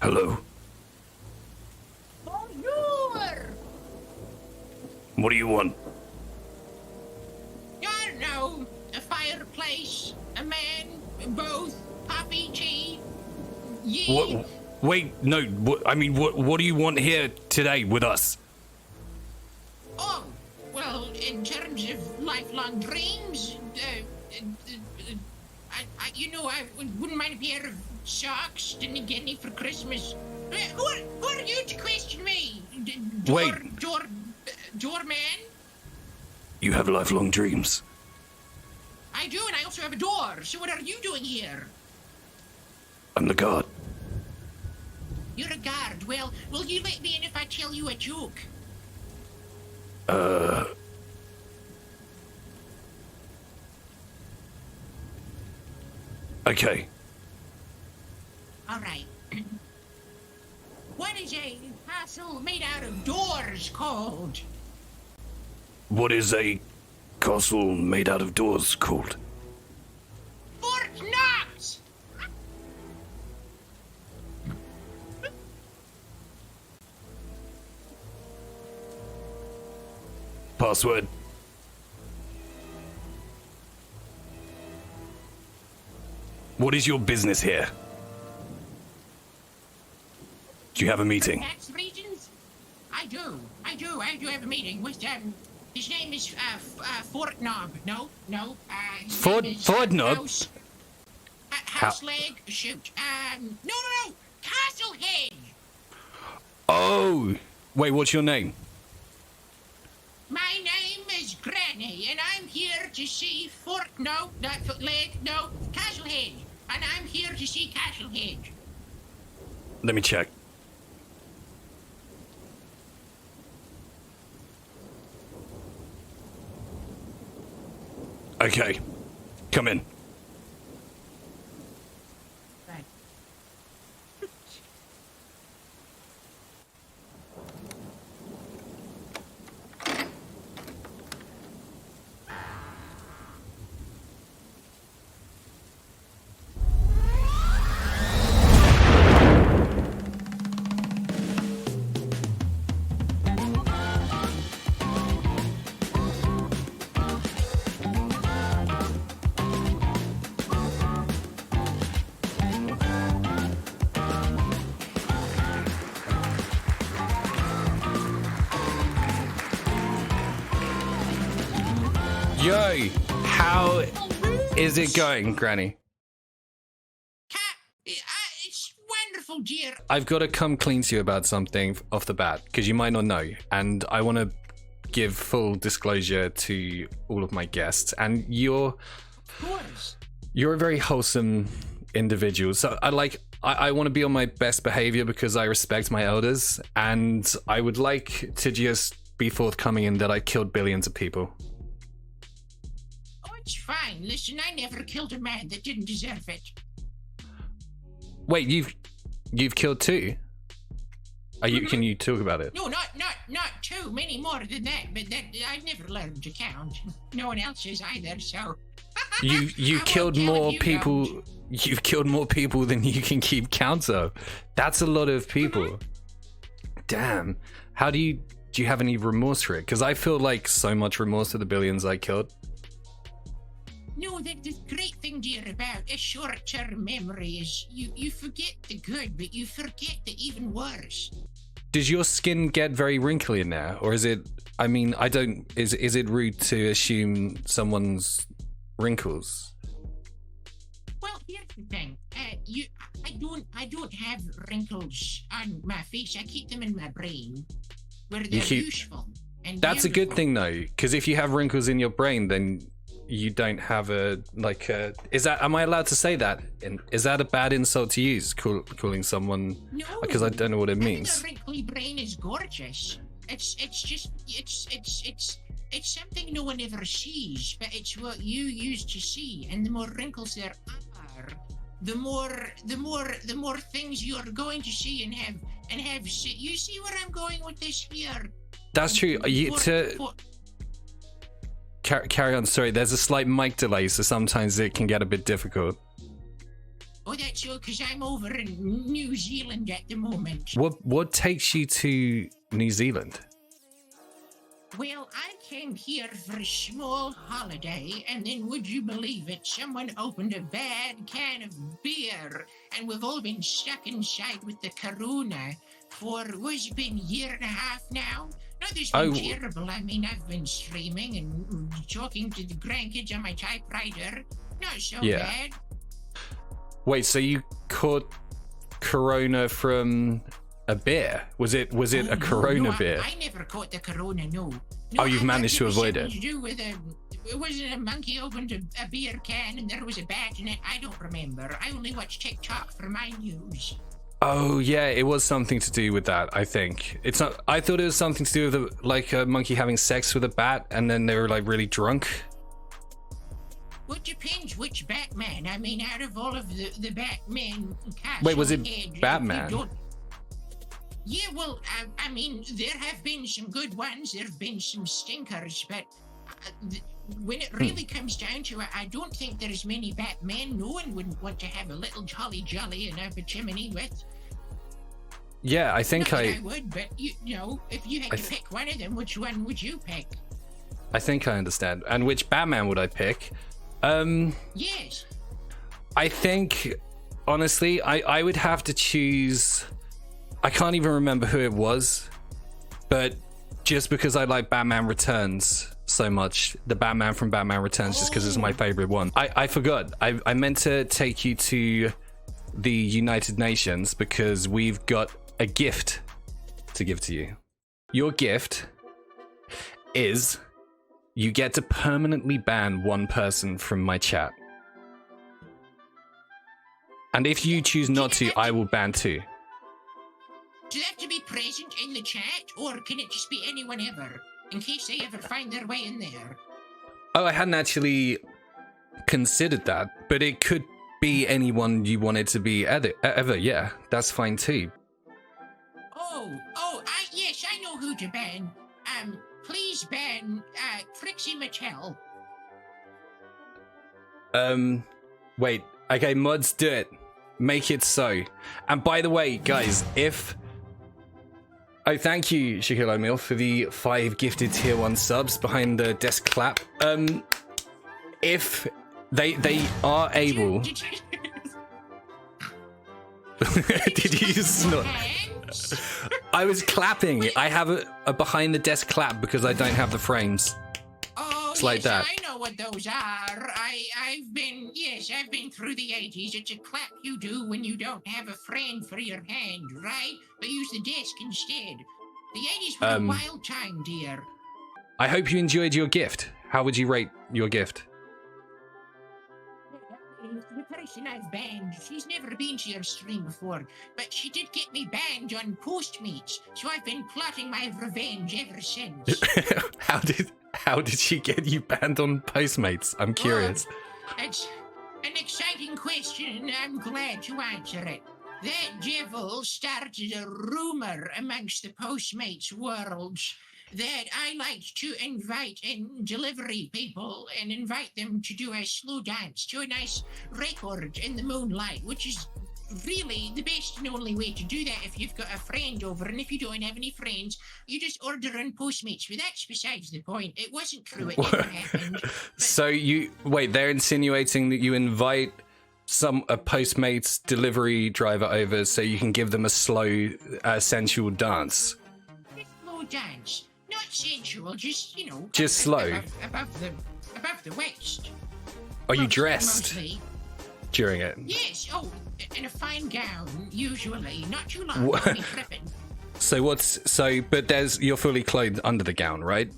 Hello. Bonjour! What do you want? I don't know. A fireplace, a man, both, coffee, tea, ye. What? Wait, no. What do you want here today with us? Oh, well, in terms of lifelong dreams, I wouldn't mind a pair of socks. Didn't get any for Christmas. Who are you to question me? Wait. Doorman? You have lifelong dreams. I do, and I also have a door. So what are you doing here? I'm the guard. You're a guard. Well, will you let me in if I tell you a joke? Okay. All right. What is a castle made out of doors called? What is a castle made out of doors called? Fort Knox! Password. What is your business here? Do you have a meeting? Tax reasons? I do have a meeting with, his name is, Fort Knob. No. Fort Knob? House leg, shoot. No. CASTLEHEAD! Oh! Wait, what's your name? My name is Granny, and I'm here to see CASTLEHEAD. And I'm here to see CASTLEHEAD. Let me check. Okay. Come in. Right. Yo! How is it going, Granny? It's wonderful, dear. I've got to come clean to you about something off the bat, because you might not know, and I want to give full disclosure to all of my guests. And you're a very wholesome individual, so I want to be on my best behavior because I respect my elders, and I would like to just be forthcoming in that I killed billions of people. Oh, it's fine. Listen, I never killed a man that didn't deserve it. Wait, you've killed two? Can you talk about it? No, not too many more than that. But I've never learned to count. No one else has either. So you killed more people. You've killed more people than you can keep count of. That's a lot of people. Damn. How do you have any remorse for it? Because I feel like so much remorse for the billions I killed. No, the great thing, dear, about a short-term memory is you forget the good, but you forget the even worse. Does your skin get very wrinkly now, or is it? I mean, I don't. Is it rude to assume someone's wrinkles? Well, here's the thing. I don't have wrinkles on my face. I keep them in my brain, where they're useful. And that's beautiful. a good thing, though, because if you have wrinkles in your brain, then you don't have is that, am I allowed to say that? Is that a bad insult to use, calling someone? No, because I don't know what it means. A wrinkly brain is gorgeous. It's something no one ever sees, but it's what you used to see. And the more wrinkles there are, the more things you're going to see and have see. You see where I'm going with this here? That's true. Carry on. Sorry, there's a slight mic delay, so sometimes it can get a bit difficult. Oh, that's that's all because I'm over in New Zealand at the moment. What takes you to New Zealand? Well, I came here for a small holiday, and then would you believe it, someone opened a bad can of beer, and we've all been stuck inside with the corona for, what's it been, a year and a half now? No, this has been terrible. I mean, I've been streaming and talking to the grandkids on my typewriter. Not so bad. Wait, so you caught corona from a beer? Was it a corona beer? I never caught the corona, no. Oh, you've managed to avoid it. To do with it wasn't a monkey opened a beer can and there was a bat in it. I don't remember. I only watch TikTok for my news. Oh yeah, it was something to do with that. I think it's not. I thought it was something to do with like a monkey having sex with a bat, and then they were like really drunk. Well, it depends which Batman. I mean, out of all of the Batman cast. Wait, was it Batman? Yeah, well, I mean, there have been some good ones. There have been some stinkers, but when it really comes down to it, I don't think there's many Batmen. No one wouldn't want to have a little jolly and have a chimney with. Yeah, I think I would, but you know, if you had to pick one of them, which one would you pick? I think I understand. And which Batman would I pick? Yes. I think, honestly, I would have to choose. I can't even remember who it was, but just because I like Batman Returns so much, the Batman from Batman Returns, just because it's my favorite one. I forgot. I meant to take you to the United Nations because we've got a gift to give to you. Your gift is you get to permanently ban one person from my chat. And if you choose not to, I will ban two. Do they have to be present in the chat, or can it just be anyone ever, in case they ever find their way in there? Oh, I hadn't actually considered that, but it could be anyone you wanted to be ever. Yeah, that's fine too. Yes, I know who to ban. Please ban Trixie Mattel. Wait. Okay, mods, do it. Make it so. And by the way, guys, Oh, thank you, Shaquille O'Neal, for the 5 gifted tier 1 subs behind the desk clap. If they are able... Did you snort? I was clapping. I have a behind the desk clap because I don't have the frames. Oh, it's like that. I know what those are. I've been through the 80s. It's a clap you do when you don't have a friend for your hand, right? But use the desk instead. The 80s were a wild time, dear. I hope you enjoyed your gift. How would you rate your gift? The person I've banned, she's never been to your stream before, but she did get me banned on Postmates, so I've been plotting my revenge ever since. How did she get you banned on Postmates? I'm curious. That's an exciting question, and I'm glad to answer it. That devil started a rumor amongst the Postmates worlds that I liked to invite in delivery people and invite them to do a slow dance to a nice record in the moonlight, which is really the best and only way to do that if you've got a friend over, and if you don't have any friends, you just order on Postmates. But that's besides the point. It wasn't true. It never happened. So they're insinuating that you invite a Postmates delivery driver over so you can give them a slow, sensual dance. A slow dance. Not sensual, just, you know... Just slow. Above the waist. Are you dressed during it? Yes, in a fine gown, usually. Not too long, I'll be tripping. But you're fully clothed under the gown, right?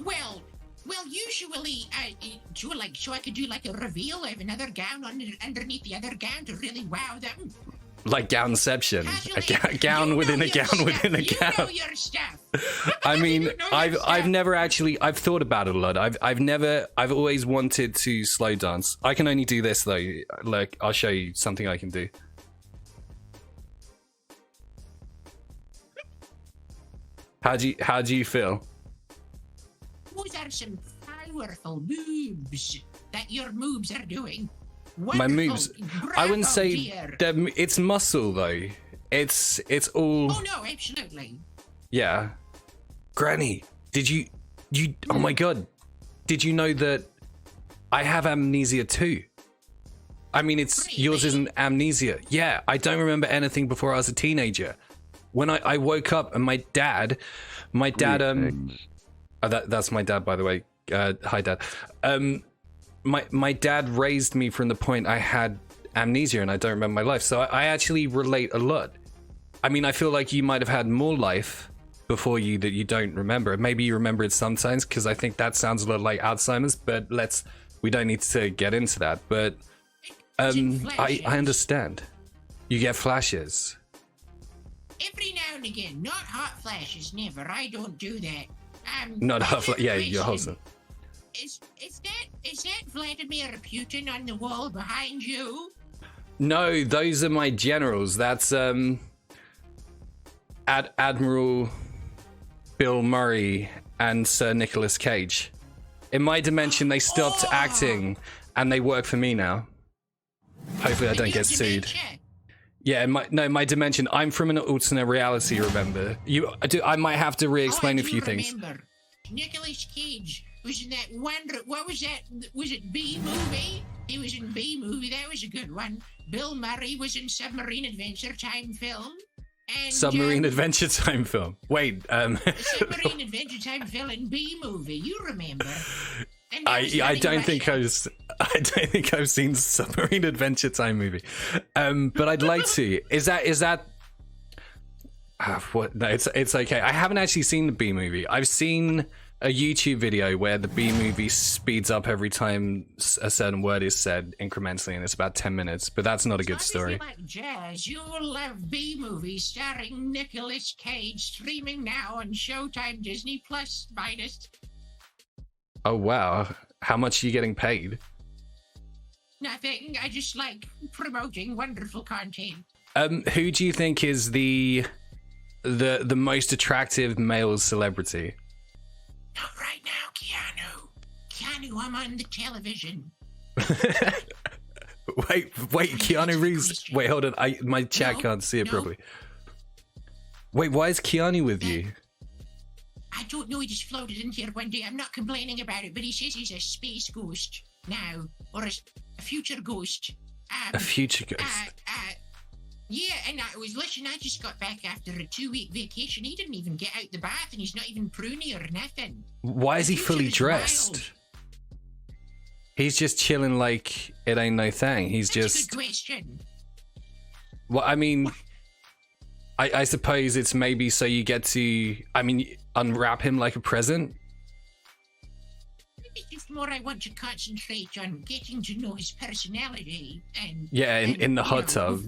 Well, usually, so I could do like a reveal. I have another gown underneath the other gown to really wow them. Like gownception, a gown within a gown within a gown. You know your stuff. I mean, I've never actually. I've thought about it a lot. I've always wanted to slow dance. I can only do this though. Like, I'll show you something I can do. How do you feel? Those are some powerful moves that your moves are doing. My moves. I wouldn't Bravo, say dear. it's muscle though. It's all. Oh no, absolutely. Yeah. Granny, did you oh my god. Did you know that I have amnesia too? I mean, yours isn't amnesia. Yeah, I don't remember anything before I was a teenager. When I woke up and my dad that's my dad, by the way. Hi Dad. My dad raised me from the point I had amnesia and I don't remember my life. So I actually relate a lot. I mean, I feel like you might have had more life before you that you don't remember. Maybe you remember it sometimes, because I think that sounds a lot like Alzheimer's, but we don't need to get into that. But I understand. You get flashes. Every now and again, not hot flashes, never. I don't do that. Not hot flashes. Yeah, you're wholesome. Is that Vladimir Putin on the wall behind you? No, those are my generals. That's Admiral Bill Murray and Sir Nicolas Cage. In my dimension, they stopped acting, and they work for me now. Hopefully, I don't get sued. Yeah, in my dimension, I'm from an alternate reality. Remember, I might have to re-explain a few things. Nicolas Cage was in that one. What was that? Was it B movie? He was in B movie. That was a good one. Bill Murray was in Submarine Adventure Time film. And, Submarine Adventure Time film. Wait, Submarine Adventure Time film and B movie. You remember? I don't think I've seen Submarine Adventure Time movie, but I'd like to. Is that? What? No, it's okay. I haven't actually seen the B movie. I've seen a YouTube video where the B movie speeds up every time a certain word is said incrementally, and it's about 10 minutes. But that's not a good story. If you like jazz, you'll love B movie starring Nicolas Cage, streaming now on Showtime Disney Plus minus. Oh wow! How much are you getting paid? Nothing. I just like promoting wonderful content. Who do you think is the most attractive male celebrity? Not right now, Keanu. Keanu, I'm on the television. wait, Keanu Reeves. Wait, hold on. My chat can't see it properly. Wait, why is Keanu with you? I don't know, he just floated in here one day. I'm not complaining about it, but he says he's a space ghost now, or a future ghost. A future ghost? Yeah, and I just got back after a 2-week vacation. He didn't even get out the bath, and he's not even pruny or nothing. Why is he fully dressed? Wild. He's just chilling like it ain't no thing. That's a good question. Well, I mean, I suppose it's maybe so you get to, unwrap him like a present. Maybe just more I want to concentrate on getting to know his personality and... Yeah, in the hot tub.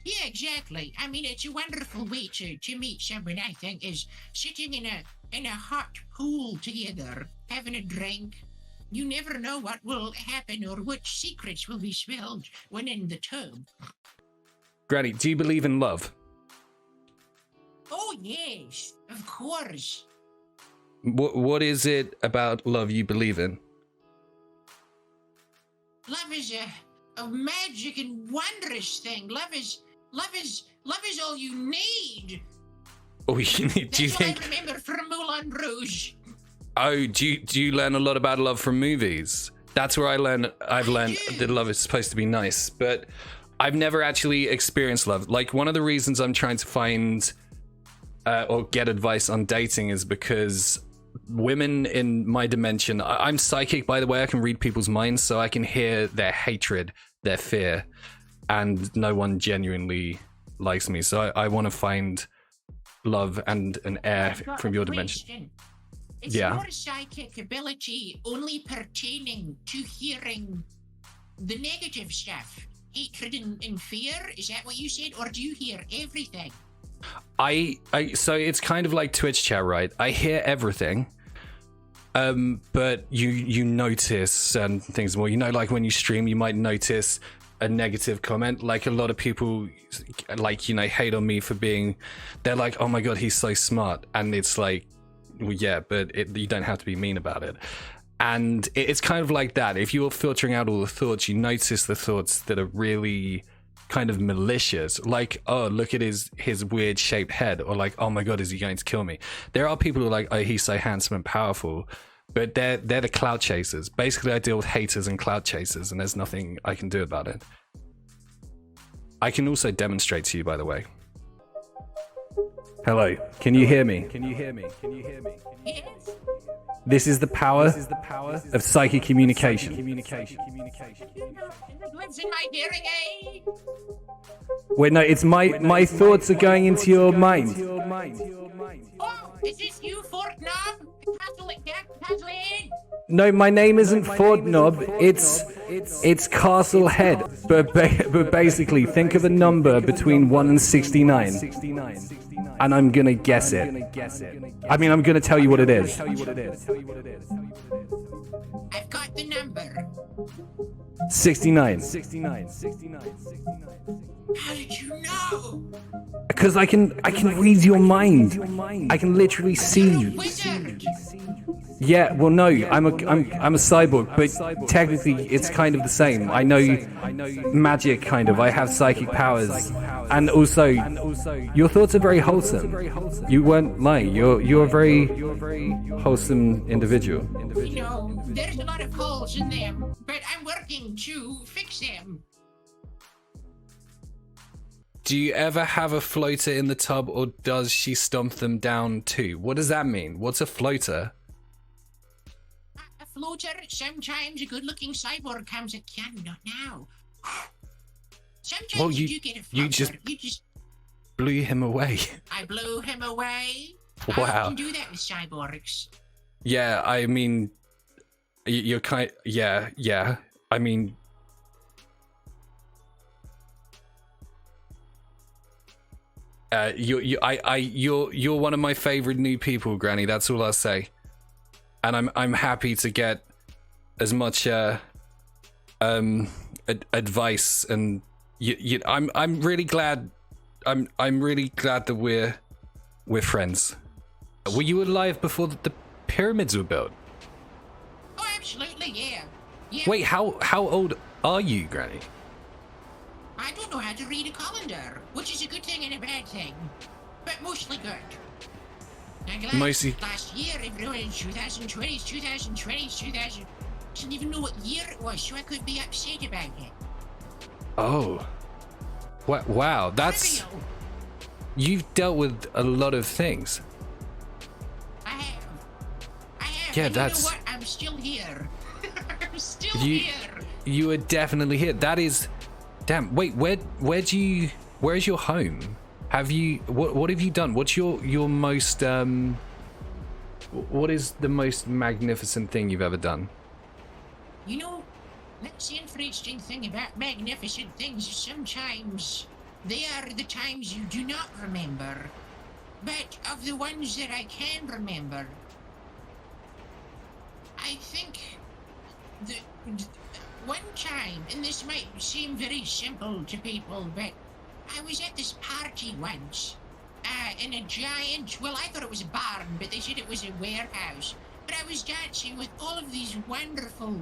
Yeah, exactly. I mean, it's a wonderful way to meet someone, I think, is sitting in a hot pool together, having a drink. You never know what will happen or which secrets will be spilled when in the tub. Granny, do you believe in love? Oh, yes, of course. What is it about love you believe in? Love is a magic and wondrous thing. Love is all you need. Oh, you need. Do you think? I remember from Moulin Rouge. Oh, do you learn a lot about love from movies? That's where I've learned that love is supposed to be nice, but I've never actually experienced love. Like, one of the reasons I'm trying to find or get advice on dating is because women in my dimension, I'm psychic, by the way. I can read people's minds, so I can hear their hatred, their fear, and no one genuinely likes me. So I want to find love and an air from your dimension. It's your psychic ability only pertaining to hearing the negative stuff, hatred and fear. Is that what you said, or do you hear everything? So it's kind of like Twitch chat, right? I hear everything, but you notice certain things more. You know, like when you stream, you might notice a negative comment. Like, a lot of people, like, hate on me for they're like, oh my god, he's so smart, and it's like, well, yeah, but you don't have to be mean about it. And it's kind of like that. If you're filtering out all the thoughts, you notice the thoughts that are really kind of malicious, like, oh, look at his weird shaped head, or like, oh my god, is he going to kill me? There are people who are like, oh, he's so handsome and powerful, but they're the clout chasers. Basically, I deal with haters and clout chasers, and there's nothing I can do about it. I can also demonstrate to you, by the way. Hello, can you hear me? Can you hear me? Can you hear me? Yes. This is the power of psychic communication. It lives in my hearing aid. Wait, no, it's my thoughts are going into your mind. Oh, is this you, Fort Knob? CASTLEHEAD? No, my name isn't Fort Knob. It's CASTLEHEAD. But basically, think of a number between 1 and 69. And I'm gonna guess it. I mean, I'm gonna tell you what it is. I've got the number. 69. How did you know? Because I can read your mind. I can literally see You're a you. wizard. Yeah, well, no, I'm a cyborg, but technically it's kind of the same. I know magic, kind of. I have psychic powers, and also your thoughts are very wholesome. You weren't lying. You're a very wholesome individual. You know, there's a lot of holes in them, but I'm working to fix them. Do you ever have a floater in the tub, or does she stomp them down too? What does that mean? What's a floater? A floater, sometimes a good-looking cyborg comes at Keanu, not now. Sometimes Well, you do get a floater. you just blew him away. I blew him away. I Wow. often do that with cyborgs. Yeah, I mean, you're kind. Yeah. I mean, you're one of my favorite new people, Granny. That's all I'll say. And I'm happy to get as much advice, and I'm really glad. I'm really glad that we're friends. Were you alive before the pyramids were built? Oh, absolutely, yeah. Wait, how old are you, Granny? I don't know how to read a calendar, which is a good thing and a bad thing, but mostly good. Like last year, everyone in 2020, 2020, didn't even know what year it was, so I could be upset about it. Oh. Wow, that's... You've dealt with a lot of things. I have. Yeah, and that's... You know what? I'm still here. I'm still here. You are definitely here. That is... Damn, wait, where's your home? Have you... What have you done? What's your most... What is the most magnificent thing you've ever done? You know, that's the interesting thing about magnificent things. Sometimes they are the times you do not remember. But of the ones that I can remember, I think one time, and this might seem very simple to people, but I was at this party once, in a giant, well, I thought it was a barn, but they said it was a warehouse. But I was dancing with all of these wonderful,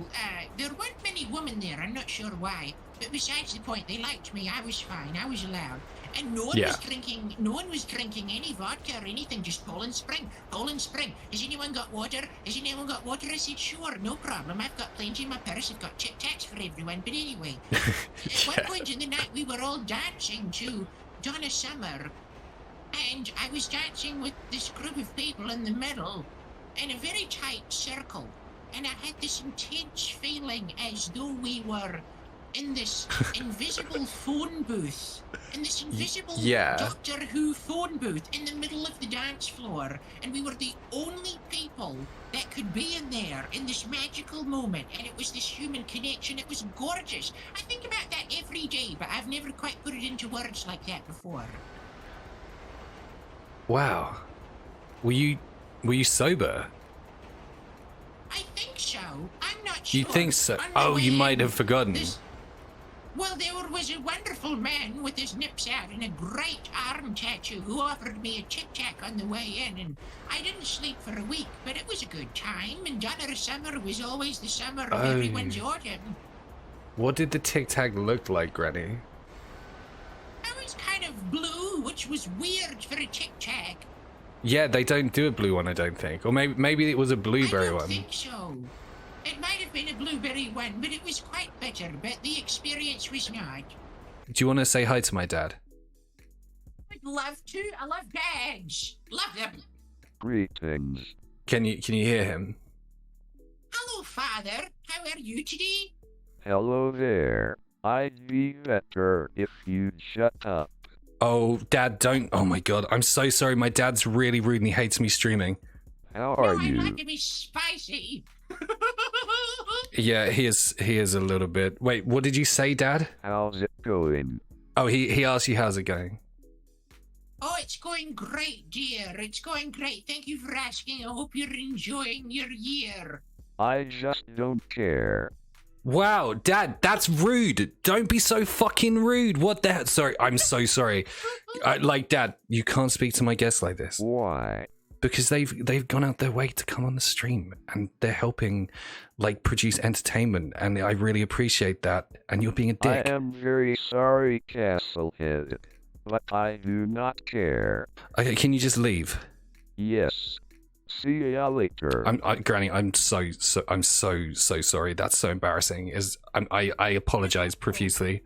there weren't many women there, I'm not sure why. But besides the point, they liked me, I was fine, I was allowed. And no one was drinking any vodka or anything, just Poland Spring. Has anyone got water? Has anyone got water? I said, sure, no problem, I've got plenty in my purse, I've got Tic Tacs for everyone. But anyway, at one point in the night, we were all dancing to Donna Summer. And I was dancing with this group of people in the middle, in a very tight circle, and I had this intense feeling as though we were in this invisible phone booth, in this invisible Doctor Who phone booth in the middle of the dance floor, and we were the only people that could be in there in this magical moment, and it was this human connection. It was gorgeous. I think about that every day, but I've never quite put it into words like that before. Wow. Were you sober? I think so. I'm not sure. You think so? Oh, you might have forgotten. Well, there was was a wonderful man with his nips out and a great arm tattoo who offered me a tic-tac on the way in, and I didn't sleep for a week, but it was a good time, and Donner summer was always the summer of everyone's autumn. What did the Tic Tac look like, Granny? I was kind of blue, which was weird for a tic-tac. Yeah, they don't do a blue one, I don't think. Or maybe it was a blueberry one. I don't think so. It might have been a blueberry one, but it was quite bitter, but the experience was not. Do you want to say hi to my dad? I'd love to. I love dads. Love them. Greetings. Can you hear him? Hello, Father. How are you today? Hello there. I'd be better if you'd shut up. Oh, Dad, don't. Oh my God, I'm so sorry. My dad's really rude and he hates me streaming. How are you? I like to be spicy. Yeah, he is a little bit. Wait, what did you say, Dad? How's it going? Oh, he asked you how's it going. Oh, it's going great, dear. It's going great. Thank you for asking. I hope you're enjoying your year. I just don't care. Wow, Dad, that's rude. Don't be so fucking rude. What the hell? Sorry, I'm so sorry. Dad, you can't speak to my guests like this. Why? Because they've gone out their way to come on the stream and they're helping produce entertainment, and I really appreciate that, and you're being a dick. I am very sorry, Castlehead, but I do not care. Okay, can you just leave? Yes. See ya later. Granny, I'm so sorry. That's so embarrassing. I apologize profusely.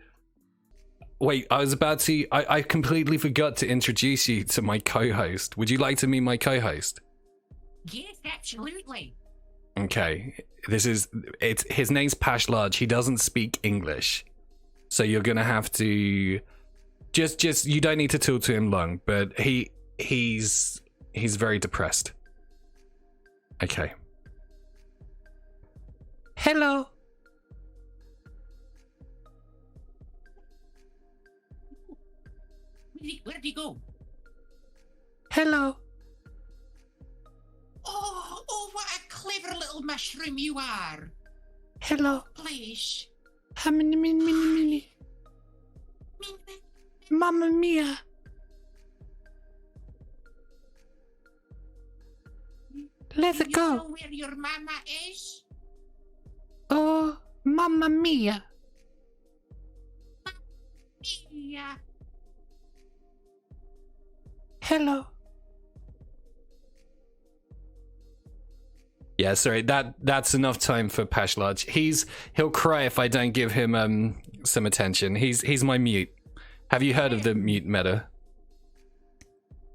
Wait, I completely forgot to introduce you to my co-host. Would you like to meet my co-host? Yes, absolutely. Okay, his name's Pash Large. He doesn't speak English, so you're gonna have to just you don't need to talk to him long, but he's very depressed. Okay. Hello. Where did he go? Hello. Oh, what a clever little mushroom you are. Hello. Please. Mini. Mamma mia. Let's Do go. you know where your mama is? Oh, mamma mia. Yeah. Hello. Yeah, sorry. That's enough time for Pash Large. He'll cry if I don't give him some attention. He's my mute. Have you heard of the mute meta?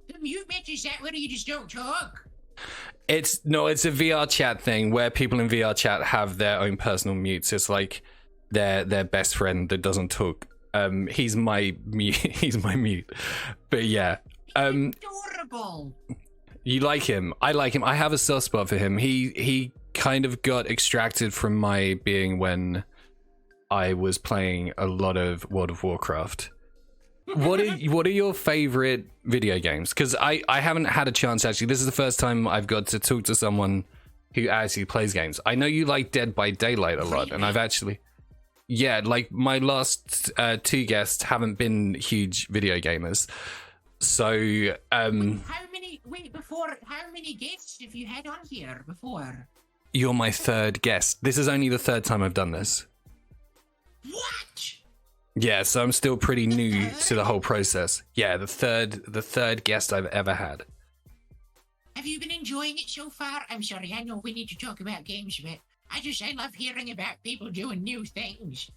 The mute meta, is that where you just don't talk? It's a VR chat thing where people in VR chat have their own personal mutes. It's like their best friend that doesn't talk. He's my mute. He's my mute. But yeah. Adorable. You like him. I like him. I have a soft spot for him. He kind of got extracted from my being when I was playing a lot of World of Warcraft. What are your favorite video games? Because I haven't had a chance, actually. This is the first time I've got to talk to someone who actually plays games. I know you like Dead by Daylight a lot, and I've actually... Yeah, my last two guests haven't been huge video gamers. So, how many guests have you had on here before? You're my third guest. This is only the third time I've done this. What? Yeah, so I'm still pretty new to the whole process. Yeah, the third guest I've ever had. Have you been enjoying it so far? I'm sorry, I know we need to talk about games, but I love hearing about people doing new things.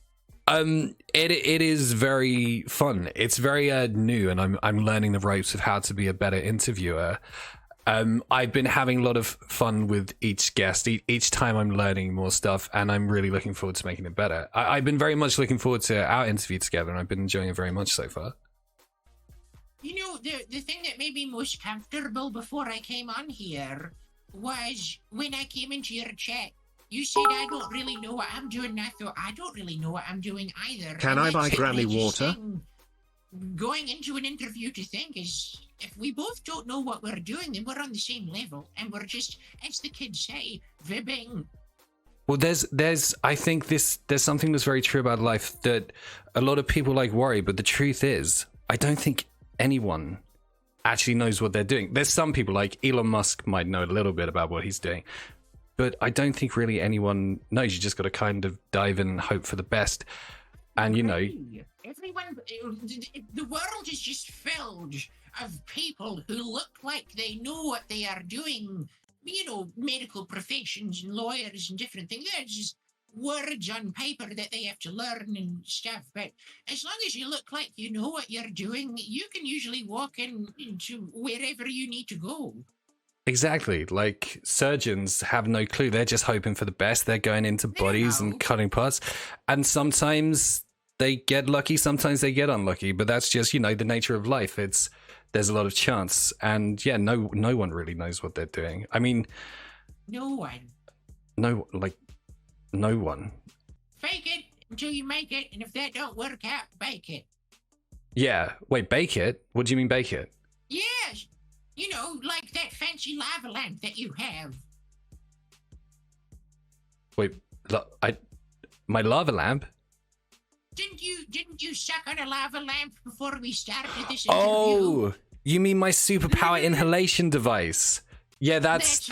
It is very fun. It's very new, and I'm learning the ropes of how to be a better interviewer. I've been having a lot of fun with each guest. Each time I'm learning more stuff, and I'm really looking forward to making it better. I've been very much looking forward to our interview together, and I've been enjoying it very much so far. You know, the thing that made me most comfortable before I came on here was when I came into your chat. You said I don't really know what I'm doing, and I thought I don't really know what I'm doing either. Can I buy Granny water? Going into an interview to think is, if we both don't know what we're doing, then we're on the same level, and we're just, as the kids say, vibbing. Well, I think there's something that's very true about life that a lot of people like worry, but the truth is, I don't think anyone actually knows what they're doing. There's some people like Elon Musk might know a little bit about what he's doing, but I don't think really anyone knows. You just got to kind of dive in and hope for the best. And, you know, everyone, the world is just filled of people who look like they know what they are doing. You know, medical professions and lawyers and different things. They're just words on paper that they have to learn and stuff. But as long as you look like you know what you're doing, you can usually walk into wherever you need to go. Exactly. Like surgeons have no clue. They're just hoping for the best. They're going into bodies and cutting parts. And sometimes they get lucky, sometimes they get unlucky. But that's just, you know, the nature of life. There's a lot of chance. And yeah, no one really knows what they're doing. I mean, no one. No one. Fake it until you make it, and if that don't work out, bake it. Yeah. Wait, bake it? What do you mean bake it? Yes. You know, like that fancy lava lamp that you have. Wait, my lava lamp? Didn't you suck on a lava lamp before we started this interview? Oh, you mean my superpower inhalation device? Yeah, that's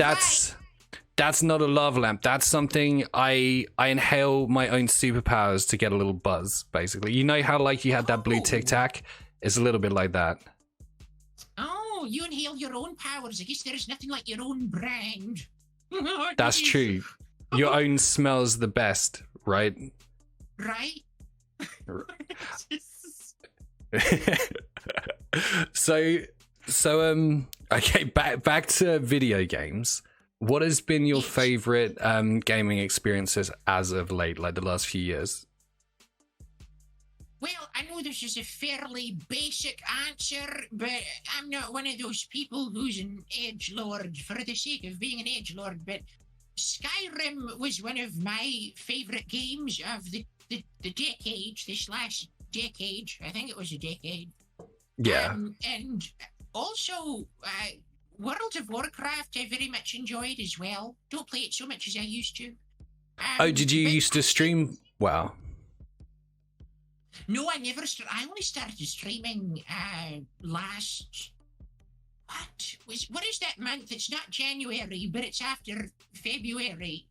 not a lava lamp. That's something I inhale my own superpowers to get a little buzz, basically. You know how like you had that blue Tic Tac? It's a little bit like that. Oh, you inhale your own powers. I guess there's nothing like your own brand. That's true. Your own smells the best, right? Right? So okay, back to video games. What has been your favorite gaming experiences as of late, like the last few years? Well, I know this is a fairly basic answer, but I'm not one of those people who's an edgelord for the sake of being an edgelord, but Skyrim was one of my favorite games of the decade, this last decade. I think it was a decade. Yeah. And also, World of Warcraft I very much enjoyed as well. Don't play it so much as I used to. Oh, did you used to stream? Wow. No, I never. I only started streaming last. What is that month? It's not January, but it's after February.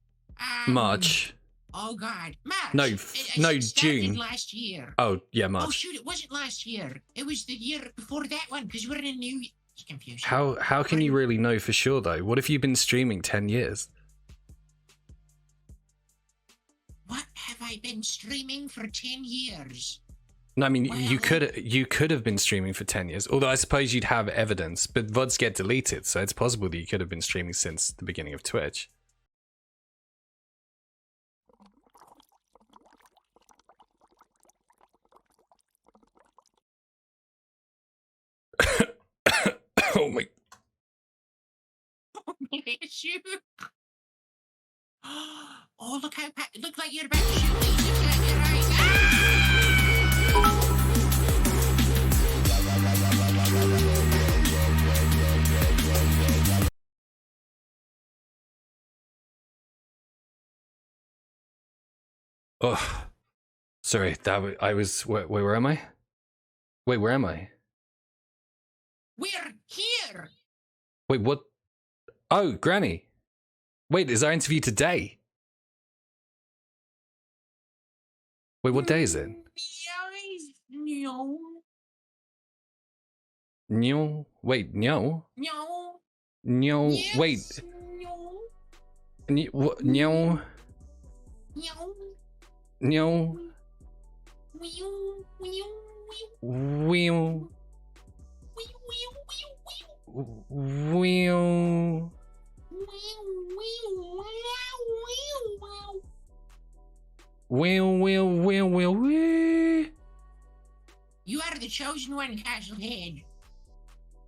March. Oh God, March. No, it June. Last year. Oh yeah, March. Oh shoot, it wasn't last year. It was the year before that one because we're in a new. It's confusing. How can you really know for sure though? What if you've been streaming 10 years? What have I been streaming for 10 years? No, I mean you could have been streaming for 10 years. Although I suppose you'd have evidence, but VODs get deleted, so it's possible that you could have been streaming since the beginning of Twitch. Oh my! Oh, bless you. Oh, look like you're about to shoot me. Look at your eyes. Oh, sorry. I was. Wait, where am I? Wait, where am I? We're here. Wait, what? Oh, Granny. Wait, is our interview today? Wait, what day is it? No. No. Wait, no. No. No. Yes, Wait. No. No. No. No. Wee-oo, wee-oo, Wheel. Wheel. Wheel. You are the chosen one, Castlehead.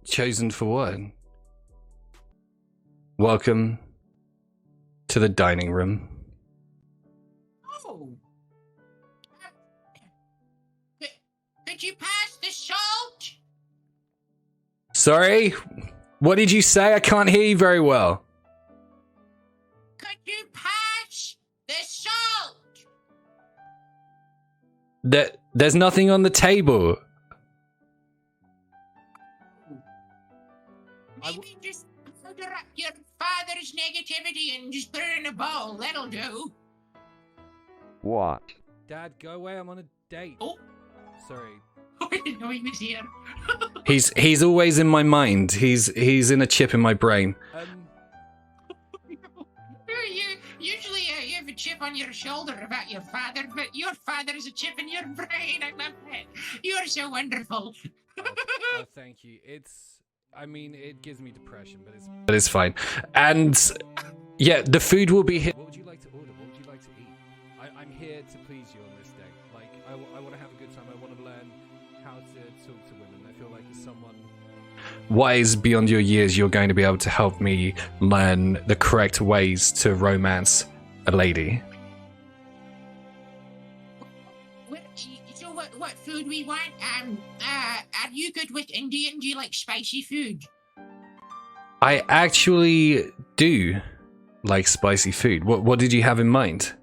Chosen for what? Welcome to the dining room. Oh. Could you pass the salt? Sorry? What did you say? I can't hear you very well. Could you pass The salt! There's nothing on the table. Maybe just powder up your father's negativity and just put it in a bowl. That'll do. What? Dad, go away. I'm on a date. Oh. Sorry. I didn't know he was here. He's always in my mind. He's in a chip in my brain. Usually you have a chip on your shoulder about your father, but your father is a chip in your brain. I love that. You're so wonderful. Oh, thank you. I mean, it gives me depression, but it's fine. And yeah, the food will be here. What would you like to order? What would you like to eat? I'm here to please you on this day. Like, I want to have a good time. I want to learn how to talk to women. I feel like as someone wise beyond your years, you're going to be able to help me learn the correct ways to romance a lady. So what food we want? Are you good with Indian? Do you like spicy food? I actually do like spicy food. What did you have in mind?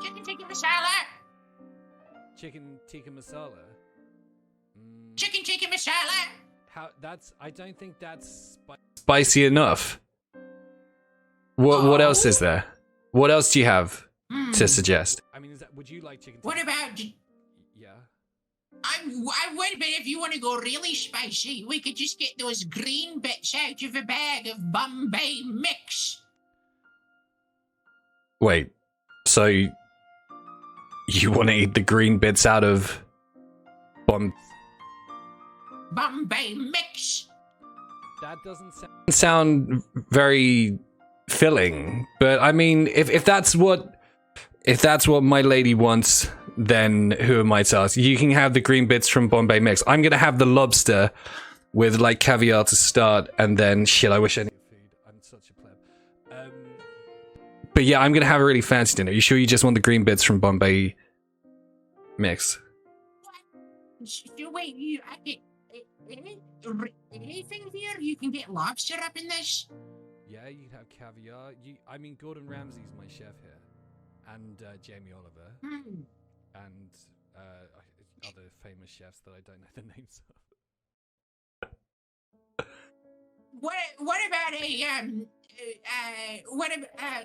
Chicken tikka masala. Chicken tikka masala. Chicken tikka masala. I don't think that's spicy enough. What else is there? What else do you have to suggest? I mean, would you like chicken? What about? Yeah. I would, but if you want to go really spicy, we could just get those green bits out of a bag of Bombay mix. Wait, so you want to eat the green bits out of Bombay mix? That doesn't sound very filling, but I mean, if that's what my lady wants, then who am I to ask? You can have the green bits from Bombay mix. I'm gonna have the lobster with like caviar to start, and then shit. I wish I knew food. I'm such a pleb. But yeah, I'm gonna have a really fancy dinner. You sure you just want the green bits from Bombay mix? So wait, I get anything here? You can get lobster up in this? Yeah, you can have caviar. I mean, Gordon Ramsay's my chef here, and Jamie Oliver, and other famous chefs that I don't know the names of. What about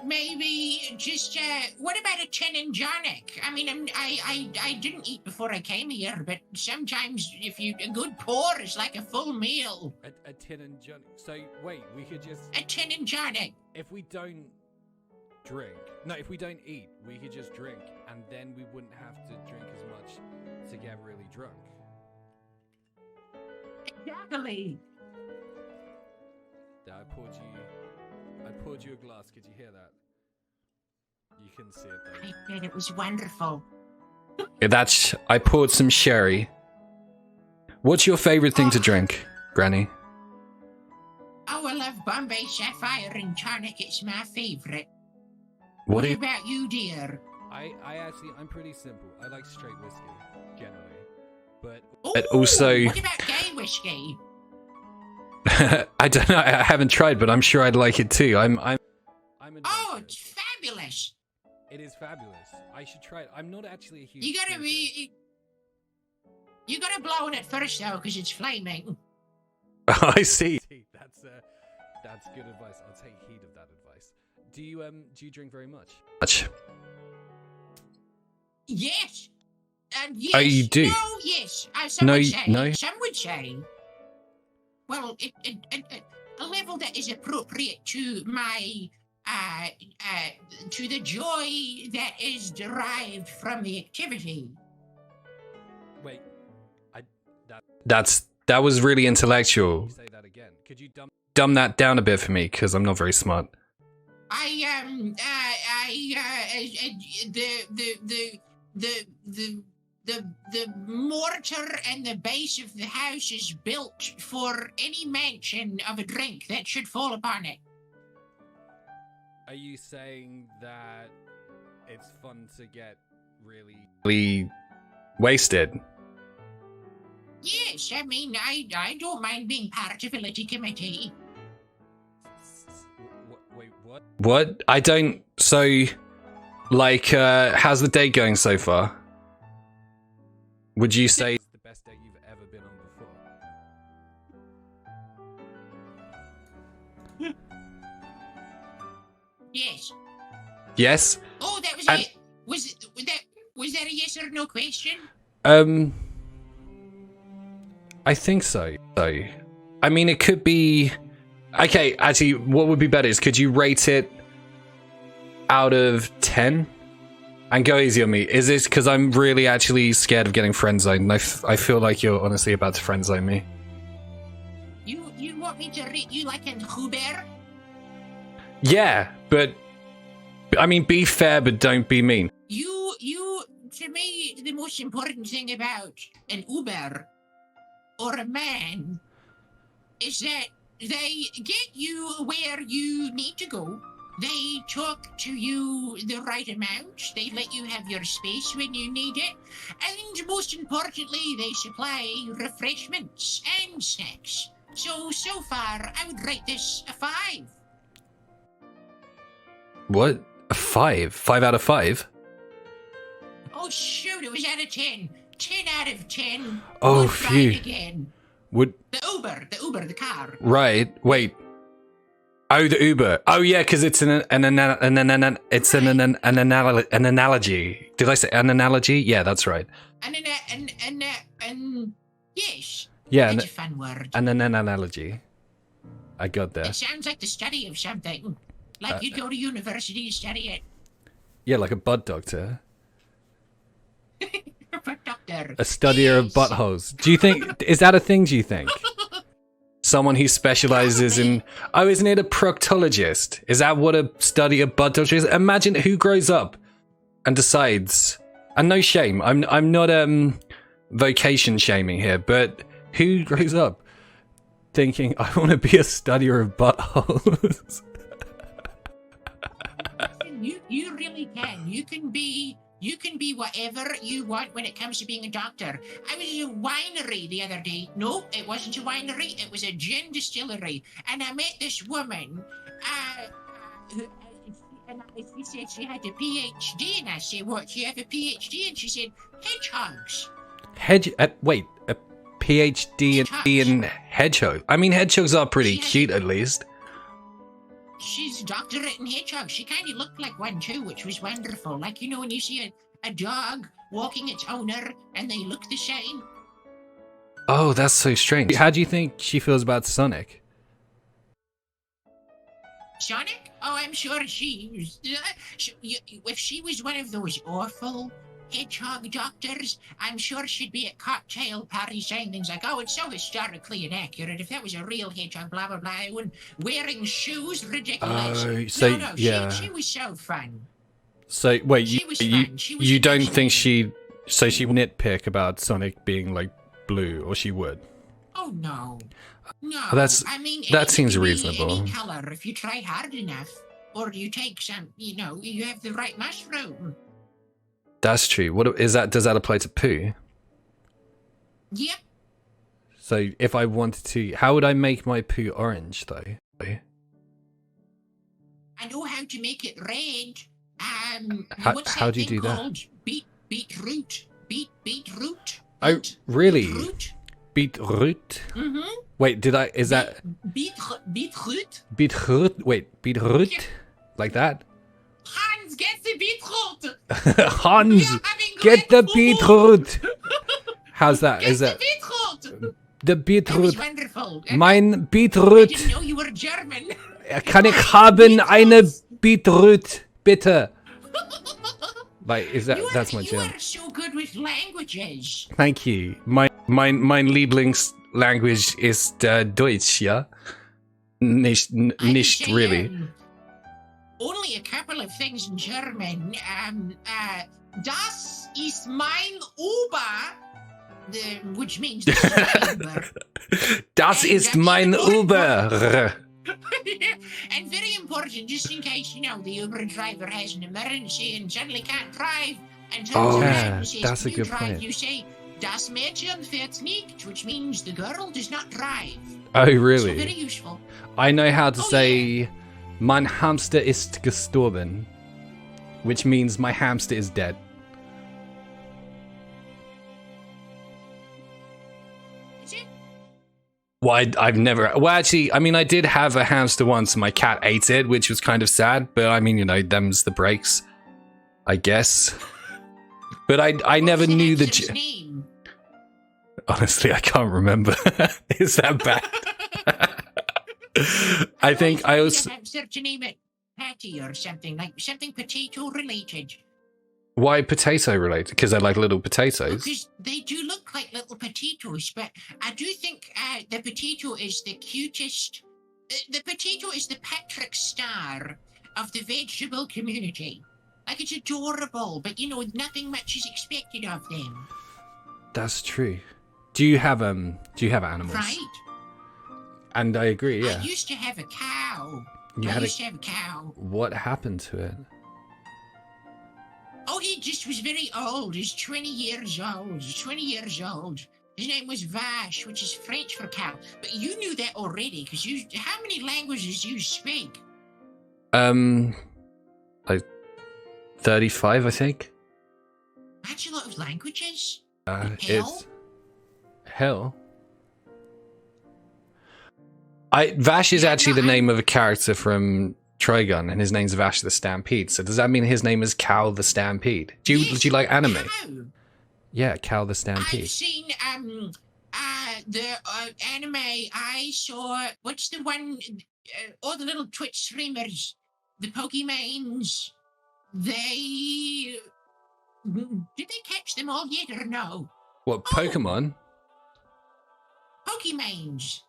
maybe just what about a gin and tonic? I mean, I didn't eat before I came here, but sometimes a good pour is like a full meal. A tin and tonic. So wait, we could just a tin and tonic. If we don't eat, we could just drink, and then we wouldn't have to drink as much to get really drunk. Exactly. I poured you a glass. Could you hear that? You couldn't see it though. I bet it was wonderful. I poured some sherry. What's your favorite thing to drink, Granny? Oh, I love Bombay Sapphire and tonic. It's my favorite. What about you, dear? I'm pretty simple. I like straight whiskey, generally. But Ooh, also... What about gay whiskey? I don't know. I haven't tried, but I'm sure I'd like it too. I'm Oh, it's fabulous. It is fabulous. I should try it. I'm not actually a huge... You gotta blow on it first, though, because it's flaming. I see. That's good advice. I'll take heed of that advice. Do you drink very much? Yes. Yes. Oh, you do? No, yes. Some would say. No. Some would say. Well, a level that is appropriate to my to the joy that is derived from the activity. Wait, that was really intellectual. Say that again. Could you dumb that down a bit for me? Because I'm not very smart. The mortar and the base of the house is built for any mention of a drink that should fall upon it. Are you saying that it's fun to get really wasted? Yes, I mean, I don't mind being part of a little committee. Wait, what? What? I don't... So... Like, how's the date going so far? Would you say it's the best date you've ever been on before? Yes. Yes? Oh, that was it. Was that a yes or no question? I think so. I mean, it could be... Okay, actually, what would be better is, could you rate it out of 10? And go easy on me. Is this because I'm really actually scared of getting friend zoned? I feel like you're honestly about to friend zone me. You want me to rate you like an Huber? Yeah, but I mean, be fair, but don't be mean. To me, the most important thing about an Uber or a man is that they get you where you need to go. They talk to you the right amount. They let you have your space when you need it. And most importantly, they supply refreshments and snacks. So far, I would rate this a 5. What? A 5? 5 out of 5? Oh, shoot, it was out of 10. 10 out of 10. Oh, Would phew. ride again. Would... The Uber, the car. Right, wait. Oh, the Uber. Oh, yeah, because it's an analogy. Did I say an analogy? Yeah, that's right. Yes. Yeah, That's a fun word. an analogy. I got there. It sounds like the study of something. Like you'd go to university to study it. Yeah, like a butt doctor. Doctor. A studier of buttholes. Do you think... Is that a thing, do you think? Someone who specializes in... Oh, isn't it a proctologist? Is that what a study of butt doctor is? Imagine who grows up and decides... And no shame, I'm not vocation shaming here, but who grows up thinking, I want to be a studier of buttholes? You really can. You can be whatever you want when it comes to being a doctor. I was at a winery the other day. No, it wasn't a winery. It was a gin distillery. And I met this woman. And she said she had a PhD. And I said, what, do you have a PhD? And she said, hedgehogs. Wait, a PhD in hedgehog? I mean, hedgehogs are pretty cute, at least. She's a doctorate in hedgehogs. She kind of looked like one too, which was wonderful. Like, you know, when you see a dog walking its owner and they look the same. Oh, that's so strange. How do you think she feels about Sonic? Sonic? Oh, I'm sure if she was one of those awful hedgehog doctors, I'm sure she'd be at cocktail parties saying things like, oh, it's so historically inaccurate. If that was a real hedgehog, blah, blah, blah, I wouldn't. Wearing shoes, ridiculous. So, no, yeah. she was so fun. So, wait, you don't think she nitpick about Sonic being, like, blue, or she would? Oh, no. No, I mean, that seems reasonable. Any color if you try hard enough, or you take some, you know, you have the right mushroom. That's true. What is that? Does that apply to poo? Yep. So if I wanted to, how would I make my poo orange though? I know how to make it red. How do you do that? Beetroot. Beetroot. Oh, really? Beetroot. Beetroot? Wait, is that... Beetroot? Beetroot? Wait, beetroot? Like that? Hans, get the beetroot! Hans, get the beetroot! How's that? Get Is that... the beetroot! The beetroot. That was wonderful. Mein Beetroot. I didn't know you were German. Kann ich haben eine Beetroot, bitte? Like, is that... That's my German. You are so good with languages. Thank you. Mein Lieblingslanguage ist Deutsch, ja? Nicht really. Only a couple of things in German. Das ist mein Uber. Which means this is my Uber. Das ist mein Uber. And very important, just in case, you know, the Uber driver has an emergency and suddenly can't drive and turns around and says, that's a good drive? point. You say, das Mädchen fährt nicht, which means the girl does not drive. Oh, really? So very useful. I know how to say, mein Hamster ist gestorben. which means my hamster is dead. Is it? Well, I've never... Well, actually, I mean, I did have a hamster once and my cat ate it, which was kind of sad. But I mean, you know, them's the breaks, I guess. But I never knew the... name? Honestly, I can't remember. Is that bad? I think I also... Hamster to name it Patty or something, like something potato related. Why potato related? Because they're like little potatoes. Because they do look like little potatoes, but I do think the potato is the cutest. The potato is the Patrick Star of the vegetable community. Like, it's adorable, but you know, nothing much is expected of them. That's true. Do you have animals? Right. And I agree, yeah. I used to have a cow. I used to have a cow. What happened to it? Oh, he just was very old. He's 20 years old. His name was Vache, which is French for cow. But you knew that already, because how many languages do you speak? Like 35, I think. That's a lot of languages. It's hell. Vash is actually the name of a character from Trigun, and his name's Vash the Stampede. So does that mean his name is Cal the Stampede? Do you like anime? Cow. Yeah, Cal the Stampede. I've seen the anime. I saw, what's the one? All the little Twitch streamers, the Pokemons. Did they catch them all yet or no? What, Pokemon? Pokemons.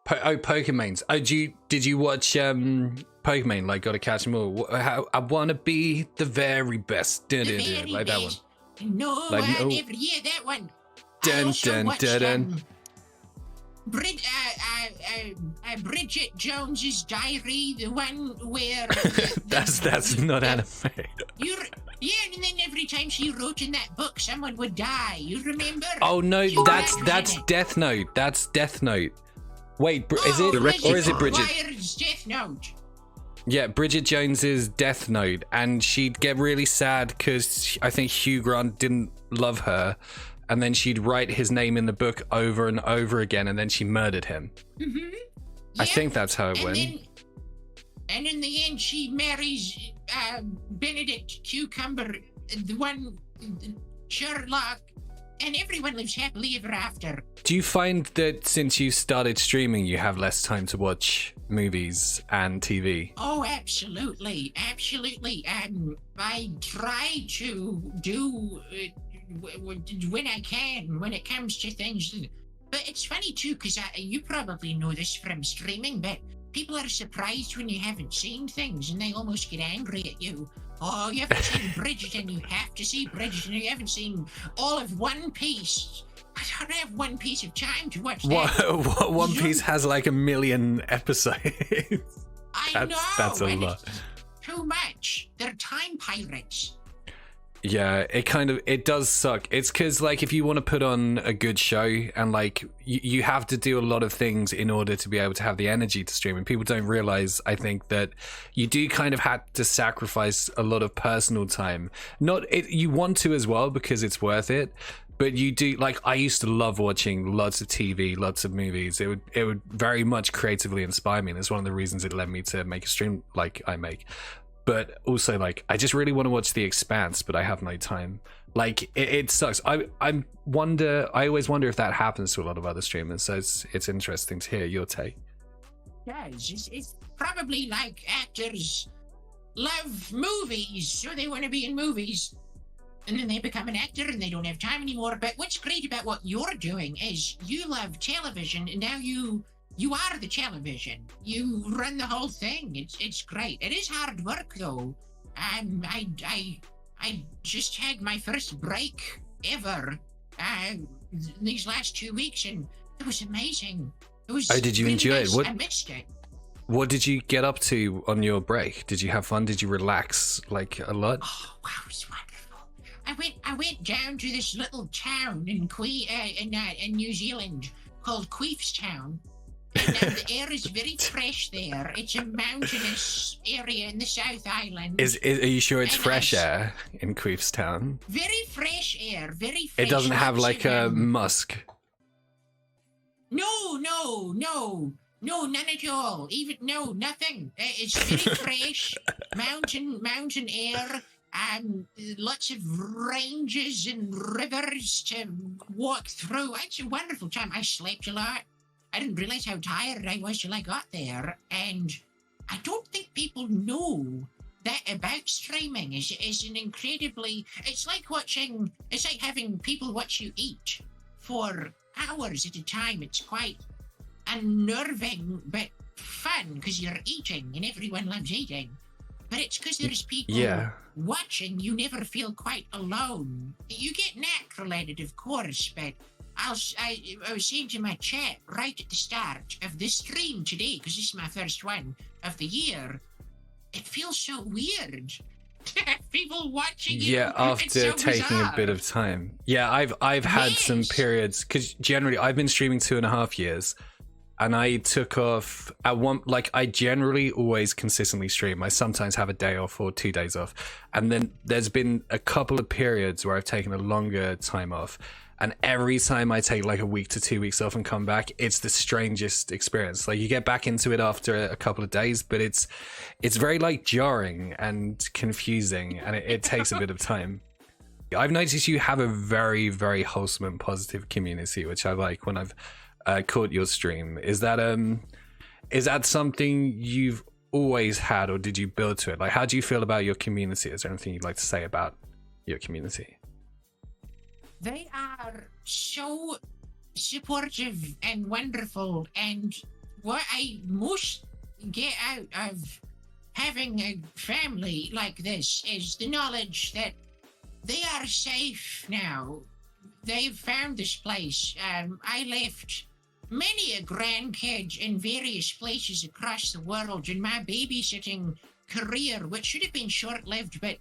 Pokemons. Oh, did you watch Pokemon? Like, Gotta Catch 'Em All. I wanna be the very best. Like that one. No, like, I never hear that one. Dun, dun, dun, dun. Bridget Jones's Diary, the one where that's not anime. Yeah, and then every time she wrote in that book, someone would die. You remember? Oh no, that's Death Note. That's Death Note. Wait, is it or is it Bridget? Death Note. Yeah, Bridget Jones's Death Note, and she'd get really sad because I think Hugh Grant didn't love her, and then she'd write his name in the book over and over again, and then she murdered him. Mm-hmm. I think that's how it went. And in the end, she marries Benedict Cucumber, the one Sherlock, and everyone lives happily ever after. Do you find that since you started streaming, you have less time to watch movies and TV? Oh, absolutely. I try to do when I can, when it comes to things. But it's funny too, because you probably know this from streaming, but people are surprised when you haven't seen things, and they almost get angry at you. Oh, you haven't seen Bridget, and you have to see Bridget, and you haven't seen all of One Piece. I don't have One Piece of time to watch that. One Piece has like 1 million episodes. I know. That's a lot. Too much. They're time pirates. Yeah, it does suck. It's because, like, if you want to put on a good show and, like, you have to do a lot of things in order to be able to have the energy to stream. And people don't realize, I think, that you do kind of have to sacrifice a lot of personal time. You want to as well because it's worth it. But you do, like, I used to love watching lots of TV, lots of movies. It would very much creatively inspire me. And it's one of the reasons it led me to make a stream like I make. But also, like, I just really want to watch The Expanse, but I have no time. Like, it sucks. I always wonder if that happens to a lot of other streamers. So it's interesting to hear your take. Yeah, it's probably like actors love movies, so they want to be in movies. And then they become an actor and they don't have time anymore. But what's great about what you're doing is you love television, and now you are the television. You run the whole thing. It's great. It is hard work though. I just had my first break ever these last 2 weeks, and it was amazing. It was. Oh, did you really enjoy it? I missed it. What did you get up to on your break? Did you have fun? Did you relax like a lot? Oh wow, it was wonderful. I went down to this little town in New Zealand called Queefstown. And the air is very fresh there. It's a mountainous area in the South Island. Are you sure it's And fresh it's- air in Queefstown? Very fresh air, very fresh. It doesn't have lots like of, a musk. No, none at all. Even no, nothing. It's very fresh, mountain air. Lots of ranges and rivers to walk through. It's a wonderful time. I slept a lot. I didn't realize how tired I was till I got there, and I don't think people know that about streaming is an incredibly. It's like having people watch you eat for hours at a time. It's quite unnerving, but fun because you're eating and everyone loves eating. But it's because there's people watching. You never feel quite alone. You get knack-related, of course, but I was saying to my chat right at the start of this stream today, because this is my first one of the year, it feels so weird to have people watching you. Yeah, after It's so taking bizarre. a bit of time. Yeah, I've had some Yes. periods, because generally I've been streaming 2.5 years, and I took off at one, like I generally always consistently stream. I sometimes have a day off or 2 days off, and then there's been a couple of periods where I've taken a longer time off, and every time I take like a week to 2 weeks off and come back, it's the strangest experience. Like you get back into it after a couple of days, but it's very like jarring and confusing, and it takes a bit of time. I've noticed you have a very, very wholesome and positive community, which I like when I've caught your stream. Is that something you've always had, or did you build to it? Like, how do you feel about your community? Is there anything you'd like to say about your community? They are so supportive and wonderful, and what I most get out of having a family like this is the knowledge that they are safe now. They've found this place. I left many a grandkid in various places across the world in my babysitting career, which should have been short-lived, but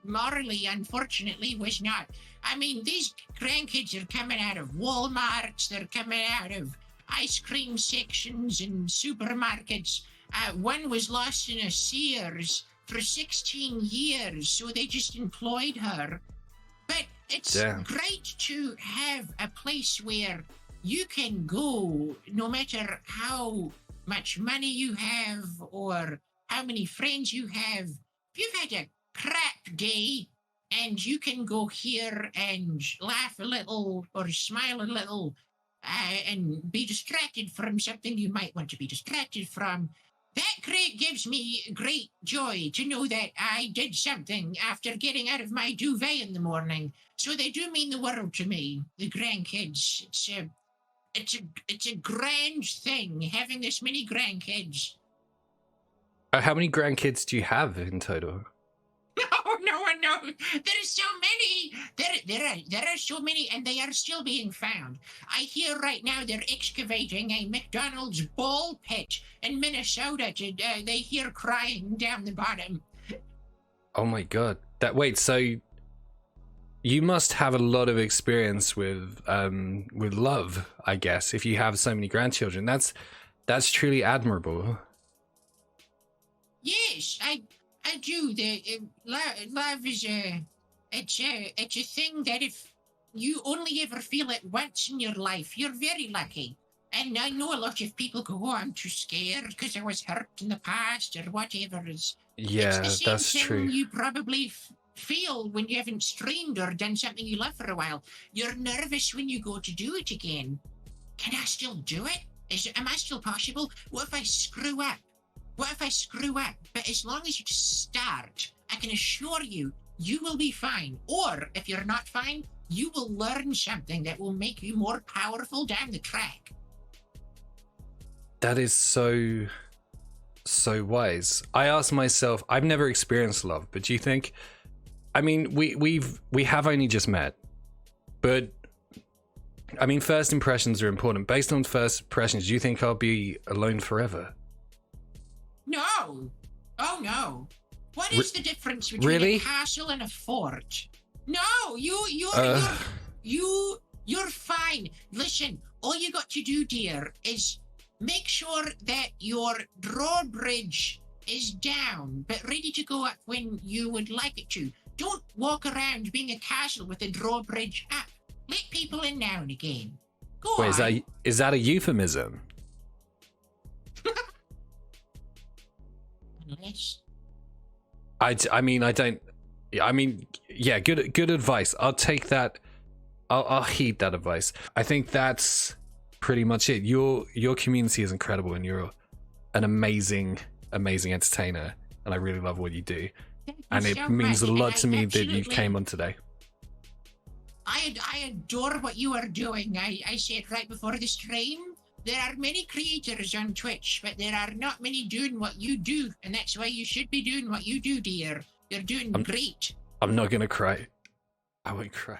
morally, unfortunately, was not. I mean, these grandkids are coming out of Walmarts, they're coming out of ice cream sections and supermarkets. One was lost in a Sears for 16 years, so they just employed her. But it's great to have a place where you can go no matter how much money you have or how many friends you have. If you've had a crap day and you can go here and laugh a little or smile a little and be distracted from something you might want to be distracted from, that gives me great joy to know that I did something after getting out of my duvet in the morning. So they do mean the world to me, the grandkids. It's a grand thing, having this many grandkids. How many grandkids do you have in total? No one knows. There are so many. There are so many, and they are still being found. I hear right now they're excavating a McDonald's ball pit in Minnesota. They hear crying down the bottom. Oh my god! So you must have a lot of experience with love, I guess. If you have so many grandchildren, that's truly admirable. Yes, I do. Love is it's a thing that if you only ever feel it once in your life, you're very lucky. And I know a lot of people go, "Oh, I'm too scared because I was hurt in the past or whatever." Yeah, it's the same that's thing true. You probably feel when you haven't streamed or done something you love for a while. You're nervous when you go to do it again. Can I still do it? Am I still possible? What if I screw up? But as long as you just start, I can assure you, you will be fine. Or if you're not fine, you will learn something that will make you more powerful down the track. That is so wise. I ask myself, I've never experienced love, but do you think, I mean, we have only just met, but I mean, first impressions are important. Based on first impressions, do you think I'll be alone forever? No. Oh no. What is the difference between a castle and a fort? No, you're fine. Listen, all you got to do, dear, is make sure that your drawbridge is down, but ready to go up when you would like it to. Don't walk around being a castle with the drawbridge up. Let people in now and again. Go Wait, on. is that a euphemism? Unless... I mean, I don't. I mean, yeah, good advice. I'll take that. I'll heed that advice. I think that's pretty much it. Your community is incredible, and you're an amazing entertainer, and I really love what you do. And it so means much, a lot and to me that you absolutely- came on today. I adore what you are doing. I said right before the stream, there are many creators on Twitch, but there are not many doing what you do, and that's why you should be doing what you do, dear. You're doing great. I'm not gonna cry. I won't cry.